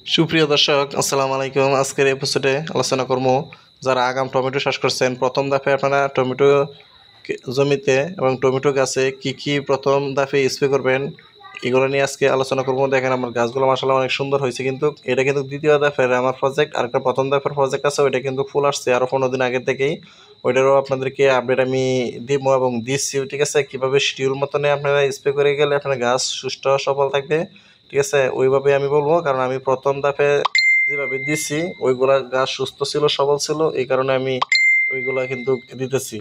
সুপ্রিয় দর্শক, আসসালামু আলাইকুম। আজকের এপিসোডে আলোচনা করব যারা আগাম টমেটো চাষ করছেন। প্রথম ধাপে আপনারা টমেটো জমিতে এবং টমেটো গাছে কি প্রথম ধাপে স্প্রে করবেন, এগুলো নিয়ে আজকে আলোচনা করব। দেখেন আমার গাছগুলো মাশাআল্লাহ অনেক সুন্দর হয়েছে, কিন্তু এটা কিন্তু দ্বিতীয় ধাপের আমার প্রজেক্ট। আর একটা প্রথম ধাপের প্রজেক্ট আছে, ওইটা কিন্তু ফুল আসছে আরও 15 দিন আগে থেকেই। ওইটারও আপনাদেরকে আপডেট আমি দিব এবং দিচ্ছি, ঠিক আছে। কীভাবে শিডিউল মতনে আপনারা স্প্রে করে গেলে আপনার গাছ সুস্থ সবল থাকবে, ঠিক আছে, ওইভাবে আমি বলবো। কারণ আমি প্রথম ধাপে যেভাবে দিচ্ছি ওইগুলা গাছ সুস্থ ছিল, সবল ছিল, এই কারণে আমি ওইগুলা কিন্তু দিতেছি।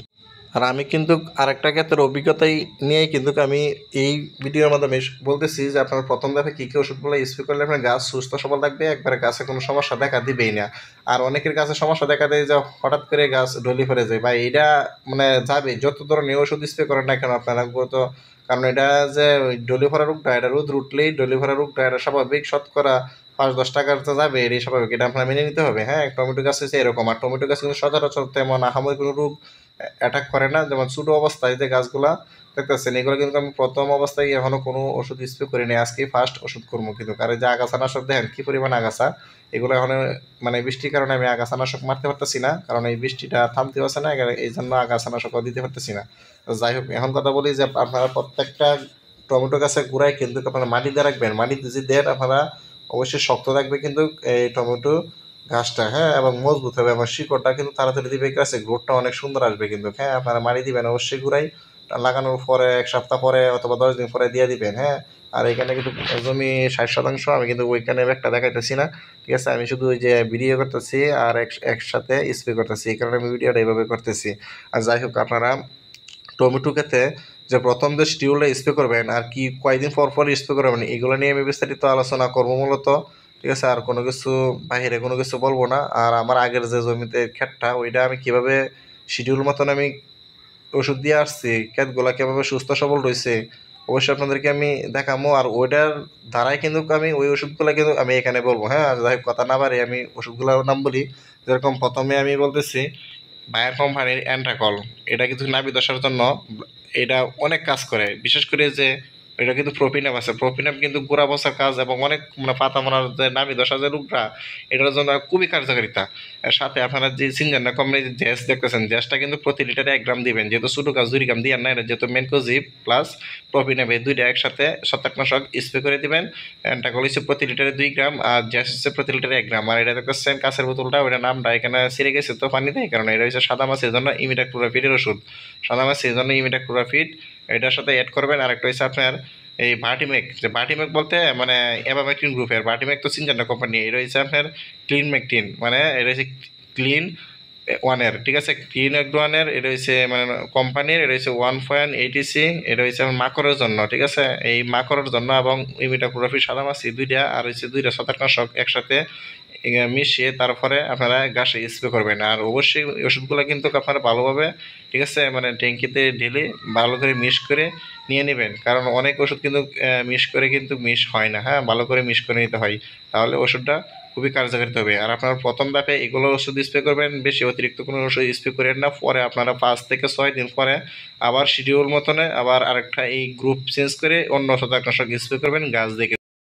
আর আমি কিন্তু আরেকটা ক্ষেত্রে অভিজ্ঞতাই নিয়েই কিন্তু আমি এই ভিডিওর মাধ্যমে বলতেছি যে আপনার প্রথম ধাপে কী ওষুধগুলো স্প্রে করলে আপনার গাছ সুস্থ সবল থাকবে, একবারে গাছে কোনো সমস্যা দেখা দিবেই না। আর অনেকের গাছে সমস্যা দেখা দেয় যে হঠাৎ করে গাছ ঢলি পড়ে যায়, বা এটা মানে যাবে যত ধরনের ওষুধ স্প্রে করেন না কেন আপনারা তো। কারণ এটা যে ডলি ভরা রোগটা, এটা রোদ উঠলেই ডলি ভরা রোগটা, এটা স্বাভাবিক, শতকরা 5-10 টাকার তো যাবে, এটাই স্বাভাবিক, এটা আপনার মেনে নিতে হবে। হ্যাঁ, টমেটো গাছ হচ্ছে এরকম। আর টমেটো গাছ কিন্তু সচরাচর তেমন আহামরি কোনো রোগ অ্যাটাক করে না। যেমন ছোটো অবস্থায় যে গাছগুলা দেখতেছেন, এগুলো কিন্তু আমি প্রথম অবস্থায় এখনো কোনো ওষুধ স্প্রে করিনি, আজকেই ফার্স্ট ওষুধ করবো কিন্তু। কারণ যে আগাছানাশক দেখেন কী পরিমাণ আগাছা, এগুলো এখন মানে বৃষ্টির কারণে আমি আগাছানাশক মারতে পারতেছি না, কারণ এই বৃষ্টিটা থামতে পারছে না, এই জন্য আগাছানাশকও দিতে পারতেছি না। তো যাই হোক, এখন কথা বলি যে আপনারা প্রত্যেকটা টমেটো গাছের গোড়ায় কিন্তু আপনারা মাটি দিয়ে রাখবেন। মাটি যদি দেন আপনারা অবশ্যই শক্ত রাখবে কিন্তু এই টমেটো গাছটা, হ্যাঁ, এবং মজবুত হবে, এবং শিকড়টা কিন্তু তাড়াতাড়ি দিবে, গাছে গ্রোথটা অনেক সুন্দর আসবে কিন্তু। হ্যাঁ, আপনারা মাটি দিবেন অবশ্যই গোড়ায়, লাগানোর পরে 1 সপ্তাহ পরে অথবা 10 দিন পরে দিয়ে দিবেন। হ্যাঁ, আর এখানে কিন্তু জমি 60%, আমি কিন্তু ওইখানে একটা দেখাইতেছি না, ঠিক আছে। আমি শুধু ওই যে ভিডিও করতেছি আর একসাথে স্প্রে করতেছি, এই কারণে আমি ভিডিওটা এইভাবে করতেছি। আর যাই হোক, আপনারা টমেটো ক্ষেত্রে যে প্রথম যে শিডিউলটা স্প্রে করবেন আর কি কয়দিন পর পর স্প্রে করবেন, এগুলো নিয়ে আমি বিস্তারিত আলোচনা করবো মূলত, ঠিক আছে। আর কোনো কিছু বাহিরে কোনো কিছু বলবো না। আর আমার আগের যে জমিতে ক্ষেতটা, ওইটা আমি কিভাবে শিডিউল মতন আমি ওষুধ দিয়ে আসছি, ক্ষেতগুলা কীভাবে সুস্থ সবল রয়েছে, অবশ্যই আপনাদেরকে আমি দেখাবো। আর ওইটার দ্বারাই কিন্তু আমি ওই ওষুধগুলো কিন্তু আমি এখানে বলবো। হ্যাঁ, আর যাই হোক, কথা না বাড়ি আমি ওষুধগুলোর নাম বলি। যেরকম প্রথমে আমি বলতেছি বায়ার কোম্পানির অ্যান্ট্রাকল। এটা কিন্তু নাভি দশার জন্য এটা অনেক কাজ করে, বিশেষ করে যে এটা কিন্তু প্রোপিনাপ আছে। প্রোপিনাপ কিন্তু গোড়া বসার কাজ এবং অনেক মানে পাতা মারার যে নাভি দশা যে রোগটা, এটার জন্য খুবই কার্যকারিতা। এর সাথে আপনারা যে সিনজেন্টা কোম্পানির যে জ্যাস দেখতেছেন, জ্যাসটা কিন্তু প্রতি লিটারে 1 গ্রাম দিবেন, যেহেতু ছোটো গাছ 2 গ্রাম দিয়ে না, এটা যেহেতু মেনকোজিব প্লাস প্রোপিনাপ এই দুইটা একসাথে ছত্রাকনাশক স্প্রে করে দিবেন। অ্যান্ট্রাকল হচ্ছে প্রতি লিটারে 2 গ্রাম, আর জ্যাস হচ্ছে প্রতি লিটারে 1 গ্রাম। আর এটা দেখতেছেন কাছের বোতলটা, ওইটা নামটা এখানে ছিঁড়ে গেছে তো পানিতে, এই কারণে এটা হচ্ছে সাদা মাছের জন্য ইমিডাক্লোরোপিডের ওষুধ। সাদা মাছের জন্য ইমিডাক্লোরোপিড এটার সাথে অ্যাড করবেন। আর একটা হচ্ছে আপনার এই ভার্টিমেক, যে ভার্টিমেক বলতে মানে অ্যাবামেকটিন গ্রুপের। ভার্টিমেক তো সিনজেন্টা কোম্পানি, এটা হচ্ছে আপনার ক্লিন মেকটিন, মানে এটা হচ্ছে ক্লিন ওয়ানের, ঠিক আছে। ক্লিন ওয়ানের এটা হচ্ছে মানে কোম্পানির, এটা হচ্ছে 1.80, এটা হচ্ছে আমার মাকড়ের জন্য, ঠিক আছে। এই মাকড়ের জন্য এবং ইমিডাক্লোরোপিড সাদা মাছি দুইটা, আর হচ্ছে দুইটা ছত্রাকনাশক একসাথে মিশিয়ে তারপরে আপনারা গাছে স্প্রে করবেন। আর অবশ্যই ওষুধগুলো কিন্তু আপনারা ভালোভাবে, ঠিক আছে, মানে ট্যাঙ্কিতে ঢেলে ভালো করে মিক্স করে নিয়ে নেবেন, কারণ অনেক ওষুধ কিন্তু মিক্স করে কিন্তু মিক্স হয় না। হ্যাঁ, ভালো করে মিক্স করে নিতে হয়, তাহলে ওষুধটা খুবই কার্যকারিত হবে। আর আপনার প্রথম ধাপে এগুলো ওষুধ স্প্রে করবেন, বেশি অতিরিক্ত কোনো ওষুধ স্প্রে করেন না। পরে আপনারা 5 থেকে 6 দিন পরে আবার শিডিউল মতনে আবার আরেকটা এই গ্রুপ চেঞ্জ করে অন্য ছত্রাকনাশক স্প্রে করবেন গাছ দেখে।